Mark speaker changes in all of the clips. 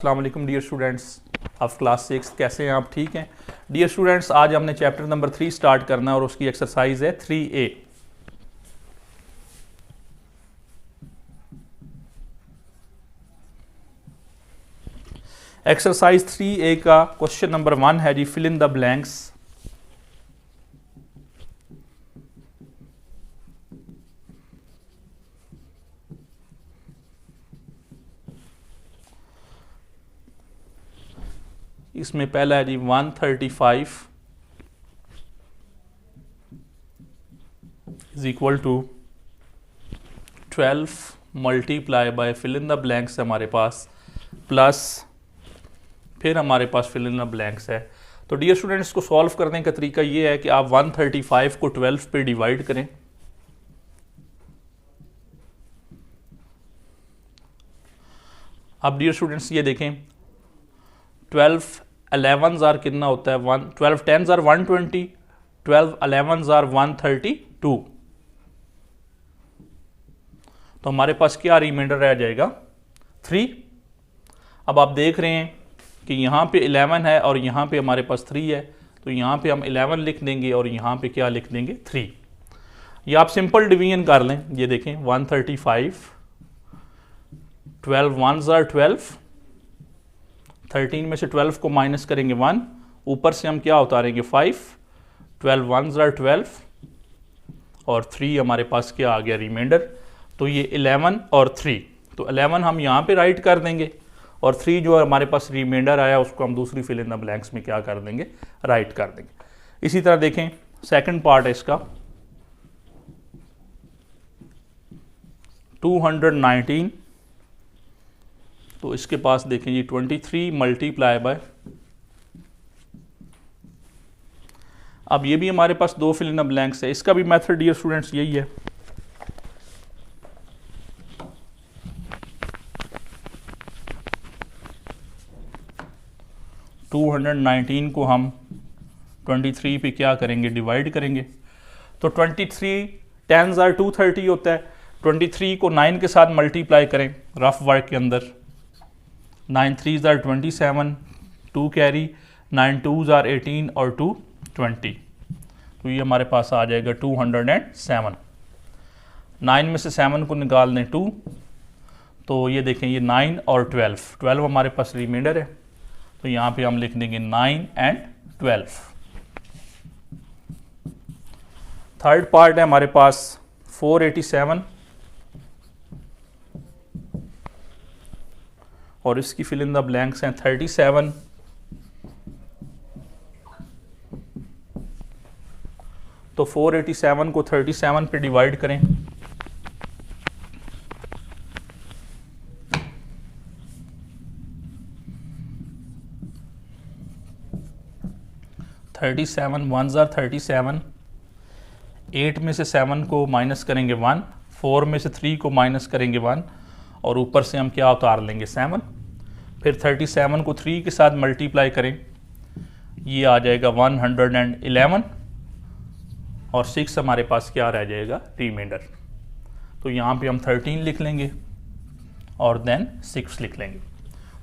Speaker 1: अस्सलाम वालेकुम dear students of class 6। कैसे हैं आप? ठीक हैं डियर स्टूडेंट्स। आज हमने चैप्टर नंबर 3 स्टार्ट करना है और उसकी एक्सरसाइज है 3A। एक्सरसाइज 3A का क्वेश्चन नंबर 1 है जी, फिल इन द ब्लैंक्स। इसमें पहला है जी 135 is equal to 12 multiply by fill in the blanks हमारे पास, प्लस फिर हमारे पास फिल इन द ब्लैंक्स है। तो डियर स्टूडेंट्स, इसको सॉल्व करने का तरीका ये है कि आप 135 को 12 पे डिवाइड करें। अब डियर स्टूडेंट्स ये देखें, 12 11s आर कितना होता है 12 10s आर 120, 12 11s आर 132। तो हमारे पास क्या रिमाइंडर रह जाएगा 3। अब आप देख रहे हैं कि यहाँ पे 11 है और यहाँ पे हमारे पास 3 है, तो यहाँ पे हम 11 लिख देंगे और यहाँ पे क्या लिख देंगे 3। ये आप सिंपल डिवीजन कर लें। ये देखें 135, 12 1s आर 12, 13 में से 12 को माइनस करेंगे 1, ऊपर से हम क्या उतारेंगे 5, 12 1s आर 12 और 3 हमारे पास क्या आ गया रिमाइंडर। तो ये 11 और 3, तो 11 हम यहाँ पे राइट कर देंगे और 3 जो हमारे पास रिमाइंडर आया उसको हम दूसरी फिल इन द ब्लैंक्स में क्या कर देंगे, राइट कर देंगे। इसी तरह देखें सेकंड पार्ट है इसका 219। तो इसके पास देखें जी 23 मल्टीप्लाई बाय, अब ये भी हमारे पास दो फिल इन द ब्लैंक्स है। इसका भी मेथड डियर स्टूडेंट्स यही है। टू 219 को हम 23 पे क्या करेंगे, डिवाइड करेंगे। तो 23 10s आर 230 होता है। 23 को 9 के साथ मल्टीप्लाई करें रफ वर्क के अंदर, 9 3s are 27, 2 carry, 9 2s are 18 और 2 20। तो ये हमारे पास आ जाएगा 207। 9 में से 7 को निकाल दें 2, तो ये देखें ये 9 और 12 हमारे पास रिमाइंडर है। तो यहाँ पे हम लिख देंगे 9 एंड 12। थर्ड पार्ट है हमारे पास 487 और इसकी फिल इन द ब्लैंक्स हैं 37, तो 487 को 37 पे डिवाइड करें। (37) 1s आर 37, 8 में से 7 को माइनस करेंगे 1, 4 में से 3 को माइनस करेंगे 1 और ऊपर से हम क्या उतार लेंगे 7। फिर 37 को 3 के साथ मल्टीप्लाई करें, ये आ जाएगा 111 और 6 हमारे पास क्या रह जाएगा रिमाइंडर। तो यहाँ पे हम 13 लिख लेंगे और देन 6 लिख लेंगे।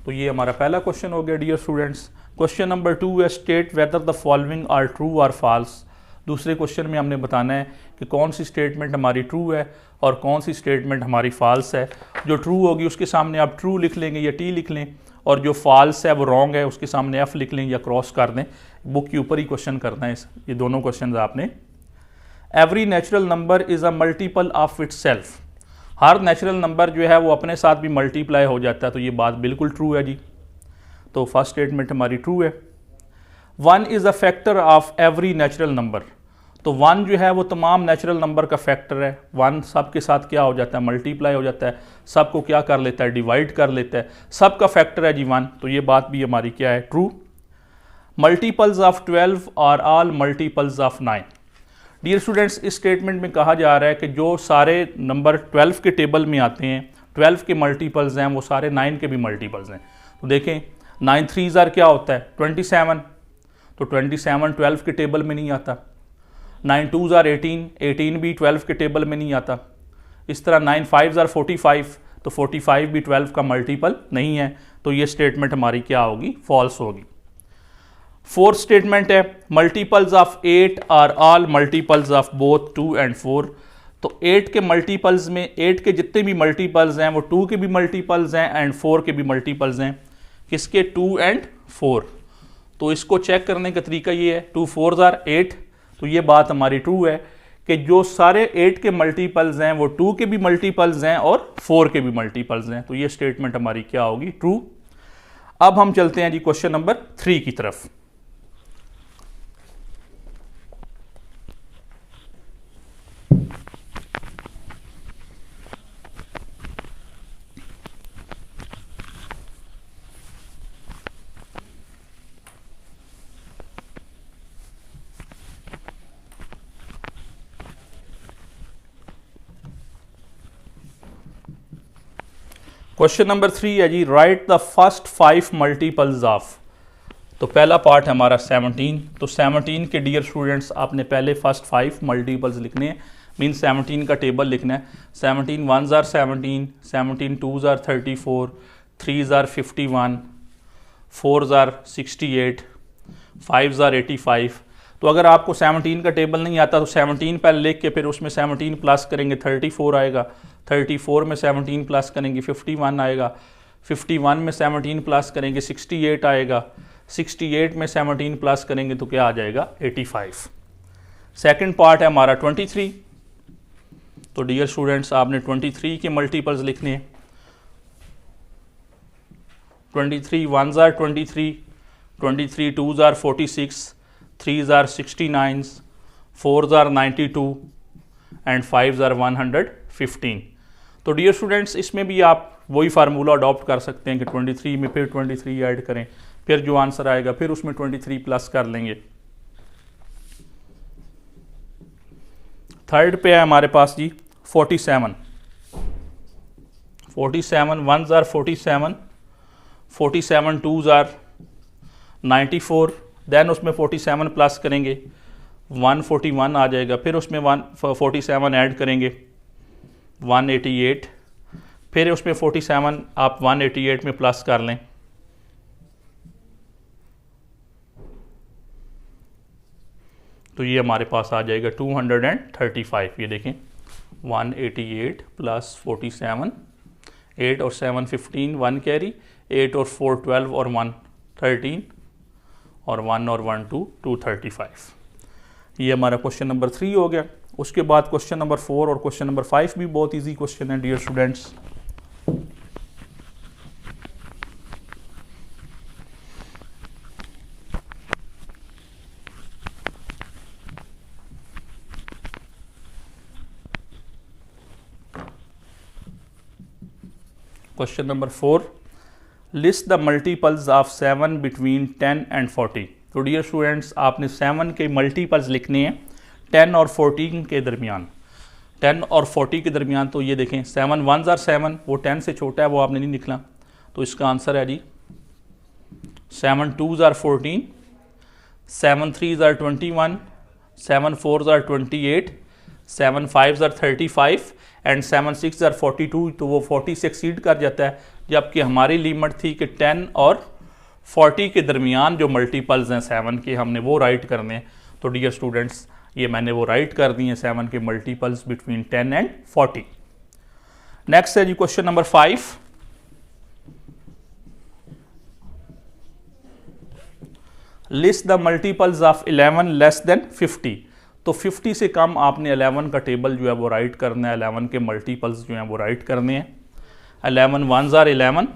Speaker 1: तो ये हमारा पहला क्वेश्चन हो गया डियर स्टूडेंट्स। क्वेश्चन नंबर 2 है state whether the following are true और फॉल्स। दूसरे क्वेश्चन में हमने बताना है कि कौन सी स्टेटमेंट हमारी ट्रू है और कौन सी स्टेटमेंट हमारी फॉल्स है। जो ट्रू होगी उसके सामने आप ट्रू लिख लेंगे या टी लिख लें, और जो फॉल्स है वो रॉन्ग है उसके सामने एफ लिख लें या क्रॉस कर दें। बुक के ऊपर ही क्वेश्चन करना है ये दोनों क्वेश्चन आपने। Every natural number is a multiple of it self. Her natural number जो है वो अपने साथ भी मल्टीप्लाई हो जाता है। तो ये बात बिल्कुल ट्रू है जी। तो फर्स्ट स्टेटमेंट हमारी ट्रू है। 1 is a factor of every natural number. तो 1 जो है वो तमाम नेचुरल नंबर का फैक्टर है। 1 सब के साथ क्या हो जाता है, मल्टीप्लाई हो जाता है, सबको क्या कर लेता है, डिवाइड कर लेता है, सबका फैक्टर है जी 1। तो ये बात भी हमारी क्या है, true. Multiples of 12 are all multiples of 9। Dear students, इस स्टेटमेंट में कहा जा रहा है कि जो सारे नंबर 12 के टेबल में आते हैं, 12 के मल्टीपल्स हैं, वो सारे 9 के भी मल्टीपल्स हैं। तो देखें 9 3s आर क्या होता है 27, तो 27 12 के टेबल में नहीं आता। 9 2s आर 18, 18 भी 12 के टेबल में नहीं आता। इस तरह 9 5s आर 45, तो 45 भी 12 का मल्टीपल नहीं है। तो तो ये स्टेटमेंट हमारी क्या होगी, फॉल्स होगी। फोर्थ स्टेटमेंट है multiples of 8 are all multiples of both 2 and 4। तो 8 के मल्टीपल्स में 8 के जितने भी मल्टीपल्स हैं वो 2 के भी मल्टीपल्स हैं एंड 4 के भी मल्टीपल्स हैं। किसके, 2 एंड 4। तो इसको चेक करने का तरीका ये है, 2 4s आर 8। तो ये बात हमारी ट्रू है कि जो सारे 8 के मल्टीपल्स हैं वो 2 के भी मल्टीपल्स हैं और 4 के भी मल्टीपल्स हैं। तो ये स्टेटमेंट हमारी क्या होगी, ट्रू। अब हम चलते हैं जी क्वेश्चन नंबर 3 की तरफ। क्वेश्चन नंबर 3 है जी, write the first 5 multiples of. तो पहला पार्ट है हमारा 17। तो 17 के डियर स्टूडेंट्स आपने पहले फर्स्ट 5 मल्टीपल्स लिखने हैं, मीन 17 का टेबल लिखना है। 17 1s are 17, 17 2s are 34, 3s are 51, 4s are 68, 5s are 85। तो अगर आपको 17 का टेबल नहीं आता तो 17 पहले लिख के फिर उसमें 17 प्लस करेंगे 34 आएगा, 34 में 17 प्लस करेंगे 51 आएगा, 51 में 17 प्लस करेंगे 68 आएगा, 68 में 17 प्लस करेंगे तो क्या आ जाएगा, 85। सेकंड पार्ट है हमारा 23। तो डियर स्टूडेंट्स आपने 23 के मल्टीपल्स लिखने हैं। 23 1s are 23, 23 2s are 46, 3s are 69, 4s are 92 and 5s are 115। तो डियर स्टूडेंट्स इसमें भी आप वही फार्मूला अडॉप्ट कर सकते हैं कि 23 में फिर 23 ऐड करें, फिर जो आंसर आएगा फिर उसमें 23 प्लस कर लेंगे। थर्ड पे है हमारे पास जी 47। 47 1s are 47, 47 2s are 94, then उसमें 47 प्लस करेंगे 141 आ जाएगा, फिर उसमें 47 ऐड करेंगे 188, फिर उसमें 47 आप 188 में प्लस कर लें तो ये हमारे पास आ जाएगा 235। ये देखें 188 प्लस 47, 8 और 7 15, 1 कैरी, 8 और 4 12 और 1 13 और 1 और 1 2 235। ये हमारा क्वेश्चन नंबर 3 हो गया। उसके बाद क्वेश्चन नंबर 4 और क्वेश्चन नंबर 5 भी बहुत इजी क्वेश्चन है dear students. Question number 4, list the multiples of 7 between 10 and 40। तो डियर स्टूडेंट्स आपने 7 के मल्टीपल्स लिखने हैं 10 और 14 के दरमियान, 10 और 40 के दरमियान। तो ये देखें 7 1s आर 7, वो 10 से छोटा है वो आपने नहीं लिखना। तो इसका आंसर है जी 7 2s are 14, 7 3s are 21, 7 4s are 28, 7 5s are 35 and 7 6s are 42। तो वो 40 से एक्सीड कर जाता है, जबकि हमारी लिमिट थी कि 10 और 40 के दरमियान जो मल्टीपल्स हैं 7 के हमने वो राइट करने हैं। तो डियर स्टूडेंट्स ये मैंने वो राइट कर दिए 7 के मल्टीपल्स बिटवीन 10 एंड 40। नेक्स्ट है जी question number 5, list the multiples of 11 less than 50। तो 50 से कम आपने 11 का टेबल जो है वो राइट करना है, 11 के मल्टीपल्स जो हैं वो राइट करने हैं। 11 1s are 11,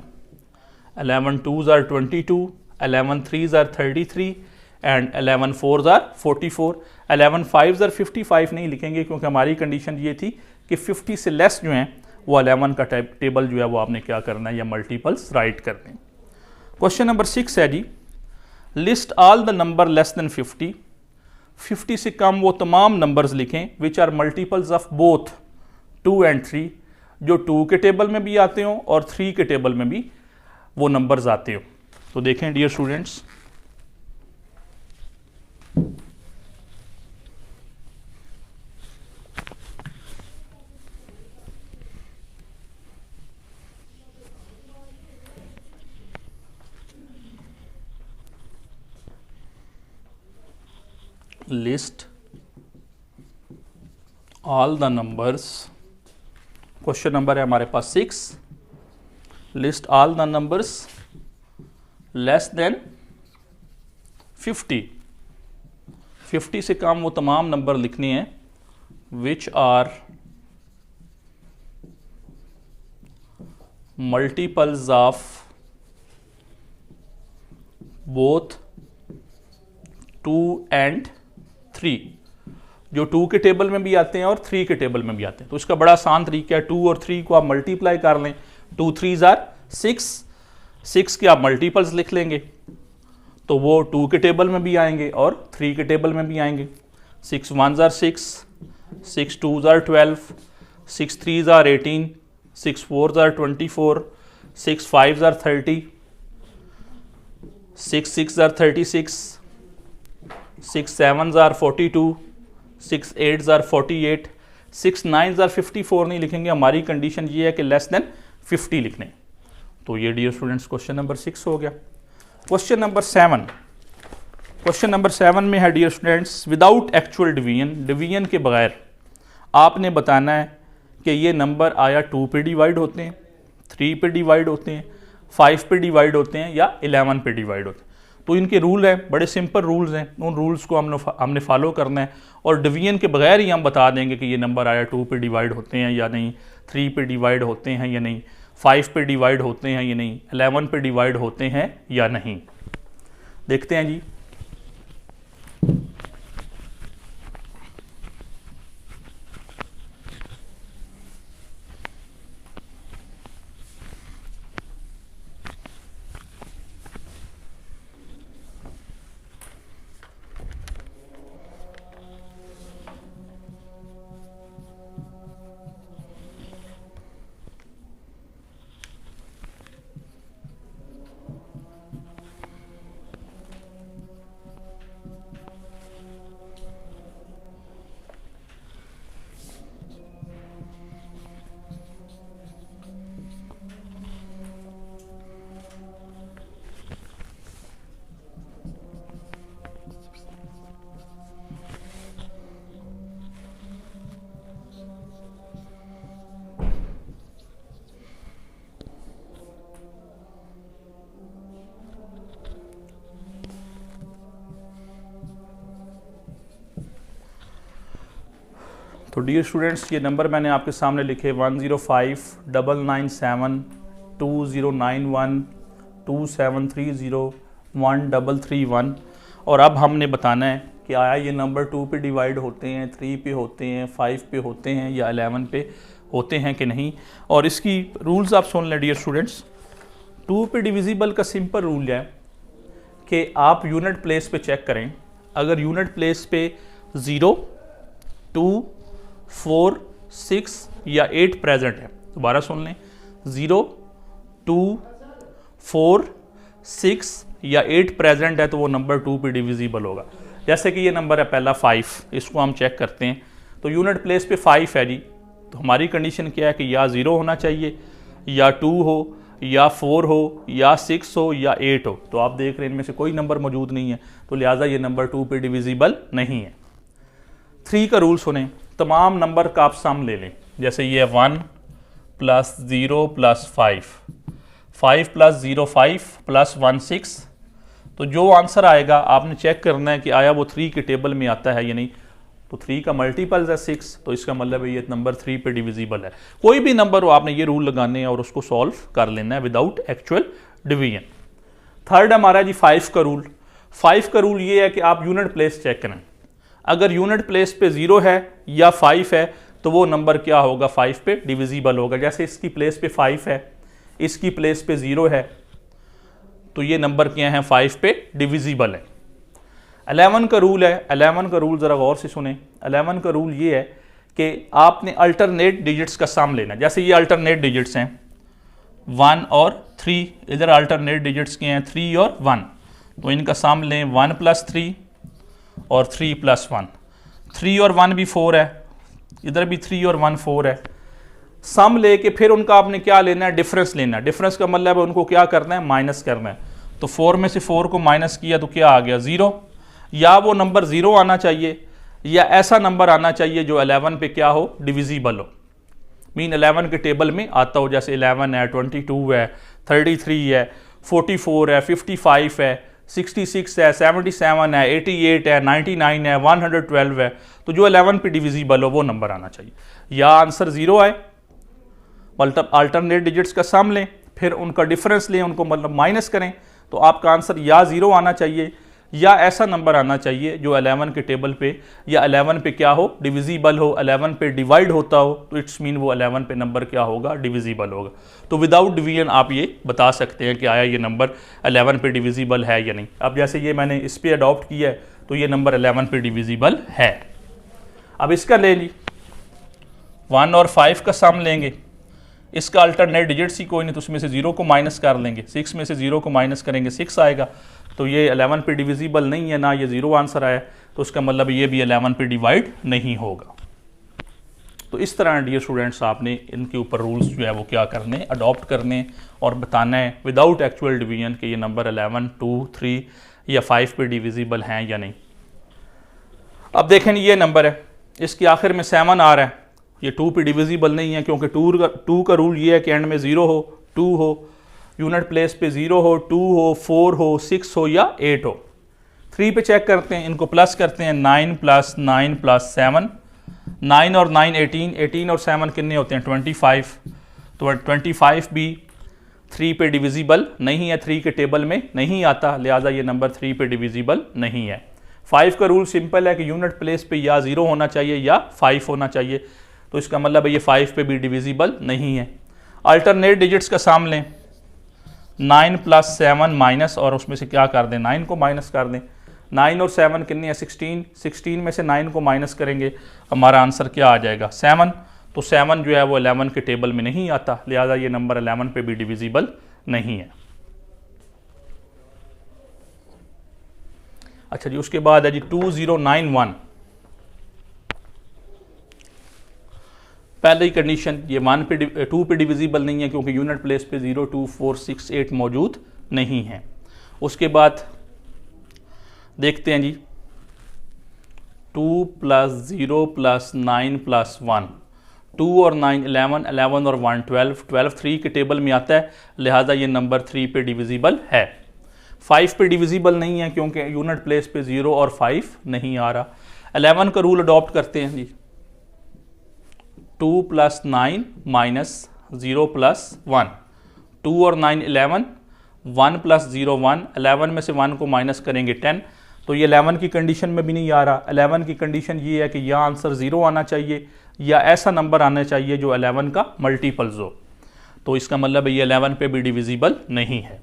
Speaker 1: 11 2s are 22, 11 3s are 33 and 11 4s are 44। 11 5s are 55 नहीं लिखेंगे क्योंकि हमारी कंडीशन ये थी कि 50 से लेस जो हैं वो 11 का टेबल जो है वो आपने क्या करना है या मल्टीपल्स राइट करने हैं। क्वेश्चन नंबर 6 है जी, list all the number less than 50। 50 से कम वो तमाम नंबर्स लिखें which are multiples of both 2 and 3, जो 2 के टेबल में भी आते हों और 3 के टेबल में भी वो नंबर्स आते हों। तो देखें dear students, list all the numbers, question number है हमारे पास 6, list all the numbers less than 50, 50 से कम वो तमाम नंबर लिखने हैं which are multiples of both 2 and 3, जो 2 के टेबल में भी आते हैं और 3 के टेबल में भी आते हैं। तो इसका बड़ा आसान तरीका है, 2 और 3 को आप मल्टीप्लाई कर लें, 2 3s are 6, 6 के आप मल्टीपल्स लिख लेंगे तो वो 2 के टेबल में भी आएंगे और 3 के टेबल में भी आएंगे। 6 1s are 6, 6 2s are 12, 6 3s are 18, 6 4s are 24, 6 5s are 30, 6 6s are 36, 6 7s are 42, 6 8s are 48, 6 9s are 54 नहीं लिखेंगे। हमारी कंडीशन ये है कि लेस देन 50 लिखने। तो ये डियर स्टूडेंट्स क्वेश्चन नंबर 6 हो गया। क्वेश्चन नंबर 7, क्वेश्चन नंबर 7 में है dear students without actual division, division के बगैर आपने बताना है कि ये नंबर आया 2 पे डिवाइड होते हैं, 3 पे डिवाइड होते हैं, 5 पे डिवाइड होते हैं या 11 पे डिवाइड होते हैं। तो इनके रूल हैं, बड़े सिंपल रूल्स हैं, उन रूल्स को हमने फॉलो करना है और डिवीजन के बगैर ही हम बता देंगे कि ये नंबर आया 2 पे डिवाइड होते हैं या नहीं, 3 पे डिवाइड होते हैं या नहीं, 5 पे डिवाइड होते हैं या नहीं, 11 पे डिवाइड होते हैं या नहीं। देखते हैं जी। तो डियर स्टूडेंट्स ये नंबर मैंने आपके सामने लिखे 1059971209127301331 और अब हमने बताना है कि आया ये नंबर 2 पे डिवाइड होते हैं, 3 पे होते हैं, 5 पे होते हैं या 11 पे होते हैं कि नहीं। और इसकी रूल्स आप सुन लें डियर स्टूडेंट्स। 2 पे डिविजिबल का सिंपल रूल है कि आप यूनिट प्लेस पे चेक करें, अगर यूनिट प्लेस पे 0 2 4 6 या 8 प्रेजेंट है, दोबारा सुन लें, 0 2 4 6 या 8 प्रेजेंट है तो वो नंबर 2 पे डिविजिबल होगा। जैसे कि ये नंबर है पहला 5, इसको हम चेक करते हैं तो यूनिट प्लेस पे 5 है जी, तो हमारी कंडीशन क्या है कि या 0 होना चाहिए या 2 हो या 4 हो या 6 हो या 8 हो। तो आप देख रहे हैं इनमें से कोई नंबर मौजूद नहीं है, तो लिहाजा ये नंबर 2 पे डिविजिबल नहीं है। 3 का रूल सुने, तमाम नंबर का आप सम ले लें, जैसे ये 1 + 0 + 5, 5 + 0 5 + 1 6, तो जो आंसर आएगा आपने चेक करना है कि आया वो 3 के टेबल में आता है या नहीं। तो 3 का मल्टीपल्स है 6, तो इसका मतलब है ये नंबर 3 पे डिविजिबल है। कोई भी नंबर हो आपने ये रूल लगाने हैं और उसको सॉल्व कर लेना है विदाउट एक्चुअल डिवीजन। थर्ड हमारा जी 5 का रूल। 5 का रूल ये है कि आप यूनिट प्लेस चेक करें, अगर यूनिट प्लेस पे 0 है या 5 है तो वो नंबर क्या होगा, 5 पे डिविजिबल होगा। जैसे इसकी प्लेस पे 5 है, इसकी प्लेस पे 0 है, तो ये नंबर क्या है, 5 पे डिविजिबल है। 11 का रूल है, 11 का रूल ज़रा गौर से सुने। 11 का रूल ये है कि आपने अल्टरनेट डिजिट्स का सम लेना। जैसे ये अल्टरनेट डिजिट्स हैं 1 और 3, इधर अल्टरनेट डिजिट्स के हैं 3 और 1, तो इनका सम लें 1 + 3 और 3 + 1। 3 और 1 भी 4 है, इधर भी 3 और 1 4 है। सम लेके फिर उनका आपने क्या लेना है, डिफरेंस लेना है। डिफरेंस का मतलब है उनको क्या करना है, माइनस करना है। तो 4 में से 4 को माइनस किया तो क्या आ गया, 0। या वो नंबर 0 आना चाहिए या ऐसा नंबर आना चाहिए जो 11 पे क्या हो, डिविजिबल हो, मीन 11 के टेबल में आता हो, जैसे 11 है, 22 है, 33 है, 44 है, 55 है, 66 है, 77 है, 88 है, 99 है, 112 है, तो जो 11 पे डिविजिबल हो वो नंबर आना चाहिए। या आंसर 0 आए, मतलब अल्टरनेट डिजिट्स का सम लें, फिर उनका डिफरेंस लें, उनको मतलब माइनस करें, तो आपका आंसर या 0 आना चाहिए या ऐसा नंबर आना चाहिए जो 11 के टेबल पे या 11 पे क्या हो, डिविजिबल हो, 11 पे डिवाइड होता हो, तो इट्स मीन वो 11 पे नंबर क्या होगा, डिविजिबल होगा। तो विदाउट डिवीजन आप ये बता सकते हैं कि आया ये नंबर 11 पे डिविजिबल है या नहीं। अब जैसे ये मैंने इस पे अडॉप्ट किया है तो ये नंबर 11 पे डिविजिबल है। अब इसका ले ली 1 और 5 का सम लेंगे, इसका अल्टरनेट डिजिट्स ही कोई नहीं, तो उसमें से 0 को माइनस कर लेंगे, 6 में से 0 को माइनस करेंगे 6 आएगा, तो ये 11 पे डिविजिबल नहीं है, ना ये 0 आंसर आया, तो उसका मतलब ये भी 11 पे डिवाइड नहीं होगा। तो इस तरह डियर स्टूडेंट्स आपने इनके ऊपर रूल्स जो है वो क्या करने, अडॉप्ट करने और बताना है विदाउट एक्चुअल डिवीजन कि ये नंबर 11, 2, 3 या 5 पे डिविजिबल हैं या नहीं। अब देखें ये नंबर है, इसके आखिर में 7 आ रहा है, ये 2 पे डिविजिबल नहीं है क्योंकि 2 का रूल ये है कि एंड में 0 हो, 2 हो, यूनिट प्लेस पे 0 हो, 2 हो, 4 हो, 6 हो या 8 हो। 3 पे चेक करते हैं, इनको प्लस करते हैं, 9 + 9 + 7, 9 और 9 18, 18 और 7 कितने होते हैं 25, तो 25 भी 3 पे डिविजिबल नहीं है, 3 के टेबल में नहीं आता, लिहाजा ये नंबर 3 पे डिविजिबल नहीं है। 5 का रूल सिंपल है कि यूनिट प्लेस पे या 0 होना चाहिए या 5 होना चाहिए, तो इसका मतलब है ये 5 पे भी डिविजिबल नहीं है। अल्टरनेट डिजिट्स का सम लें, 9 + 7 माइनस, और उसमें से क्या कर दें, 9 को माइनस कर दें, 9 और 7 कितनी है 16, 16 में से 9 को माइनस करेंगे, हमारा आंसर क्या आ जाएगा 7, तो 7 जो है वो 11 के टेबल में नहीं आता, लिहाजा ये नंबर 11 पे भी डिविजिबल नहीं है। अच्छा जी, उसके बाद है जी 2091, पहले ही कंडीशन ये 2 पे डिविजिबल नहीं है क्योंकि यूनिट प्लेस पे 0, 2, 4, 6, 8 मौजूद नहीं है। उसके बाद देखते हैं जी 2 + 0 + 9 + 1, 2 और 9 11, 11 और 1 12, 12 3 के टेबल में आता है, लिहाजा ये नंबर 3 पे डिविजिबल है। 5 पे डिविजिबल नहीं है क्योंकि यूनिट प्लेस पे 0 और 5 नहीं आ रहा। 11 का रूल अडॉप्ट करते हैं जी, 2 + 9 - 0 + 1, 2 और 9 11, 1 + 0 1, 11 में से 1 को माइनस करेंगे 10, तो ये 11 की कंडीशन में भी नहीं आ रहा। 11 की कंडीशन ये है कि या आंसर 0 आना चाहिए या ऐसा नंबर आना चाहिए जो 11 का मल्टीपल्स हो, तो इसका मतलब ये 11 पे भी डिविजिबल नहीं है।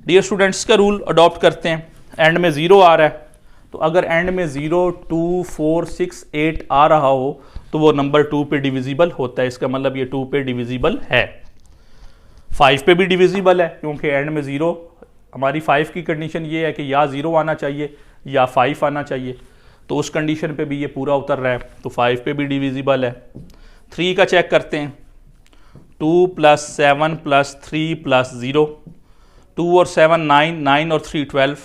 Speaker 1: डियर स्टूडेंट्स का रूल अडॉप्ट करते हैं, एंड में 0 आ रहा है, तो अगर एंड में 0, 2, 4, 6, 8 आ रहा हो तो वो नंबर 2 पे डिविजिबल होता है, इसका मतलब ये 2 पे डिविजिबल है। 5 पे भी डिविजिबल है क्योंकि एंड में 0, हमारी 5 की कंडीशन ये है कि या 0 आना चाहिए या 5 आना चाहिए, तो उस कंडीशन पे भी ये पूरा उतर रहा है, तो 5 पे भी डिविजिबल है। 3 का चेक करते हैं, 2 + 7 + 3 + 0, 2 और 7 9, 9 और 3 12,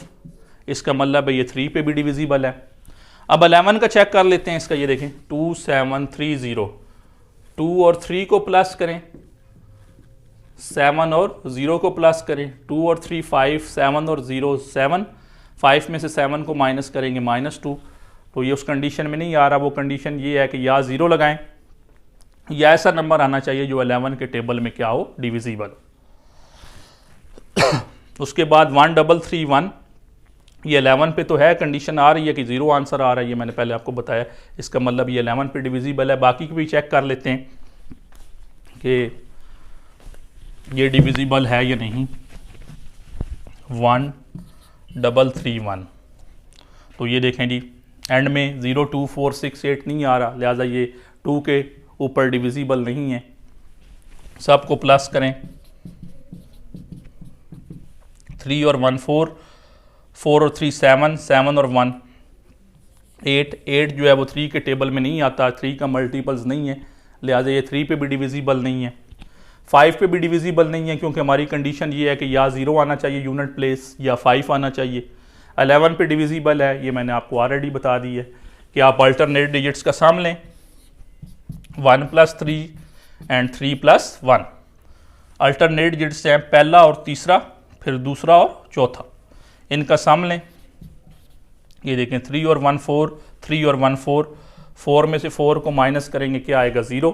Speaker 1: इसका मतलब है ये 3 पे भी डिविजिबल है। अब 11 का चेक कर लेते हैं, इसका ये देखें 2 7 3 0, 2 और 3 को प्लस करें, 7 और 0 को प्लस करें, 2 और 3 5, 7 और 0 7, 5 में से 7 को माइनस करेंगे -2, तो ये उस कंडीशन में नहीं आ रहा। वो कंडीशन ये है कि या 0 लगाएं या ऐसा नंबर आना चाहिए जो 11 के टेबल में क्या हो, डिविजिबल। उसके बाद 1331, ये 11 पे तो है, कंडीशन आ रही है कि 0 आंसर आ रहा है, ये मैंने पहले आपको बताया, इसका मतलब ये 11 पे डिविजिबल है। बाकी को भी चेक कर लेते हैं कि ये डिविजिबल है या नहीं। 1331, तो ये देखें जी एंड में 0, 2, 4, 6, 8 नहीं आ रहा, लिहाजा ये 2 के ऊपर डिविजिबल नहीं है। सबको प्लस करें, 3 और 1 4, 4 और 3 7, 7 और 1 8, 8 जो है वो 3 के टेबल में नहीं आता, 3 का मल्टीपल्स नहीं है, लिहाजा ये 3 पे भी डिविजिबल नहीं है। 5 पे भी डिविजिबल नहीं है क्योंकि हमारी कंडीशन ये है कि या 0 आना चाहिए यूनिट प्लेस या 5 आना चाहिए। 11 पे डिविजिबल है, ये मैंने आपको ऑलरेडी बता दी है कि आप अल्टरनेट डिजिट्स का सम लें 1 + 3 एंड 3 + 1। अल्टरनेट डिजिट्स हैं पहला और तीसरा, फिर दूसरा और चौथा, इनका सम लें। ये देखें 3 और 1 4, 3 और 1 4, 4 में से 4 को माइनस करेंगे क्या आएगा 0।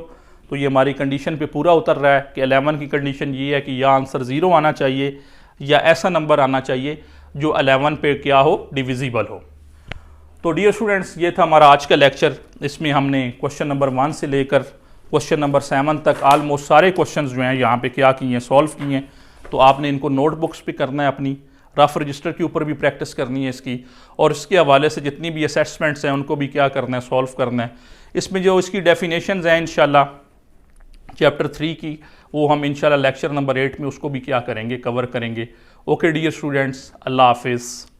Speaker 1: तो ये हमारी कंडीशन पे पूरा उतर रहा है कि 11 की कंडीशन ये है कि या आंसर 0 आना चाहिए या ऐसा नंबर आना चाहिए जो 11 पे क्या हो, डिविजिबल हो। तो डियर स्टूडेंट्स, ये था हमारा आज का लेक्चर। इसमें हमने क्वेश्चन नंबर 1 से लेकर क्वेश्चन नंबर 7 तक ऑलमोस्ट सारे क्वेश्चंस जो हैं यहाँ पे क्या किए हैं, सॉल्व किए हैं। तो आपने इनको नोटबुक्स पे करना है, अपनी रफ रजिस्टर के ऊपर भी प्रैक्टिस करनी है इसकी, और इसके हवाले से जितनी भी असेसमेंट्स हैं उनको भी क्या करना है, सॉल्व करना है। इसमें जो इसकी डेफिनेशंस हैं इंशाल्लाह चैप्टर 3 की, वो हम इंशाल्लाह लेक्चर नंबर 8 में उसको भी क्या करेंगे, कवर करेंगे। ओके डियर स्टूडेंट्स, अल्लाह हाफिज़।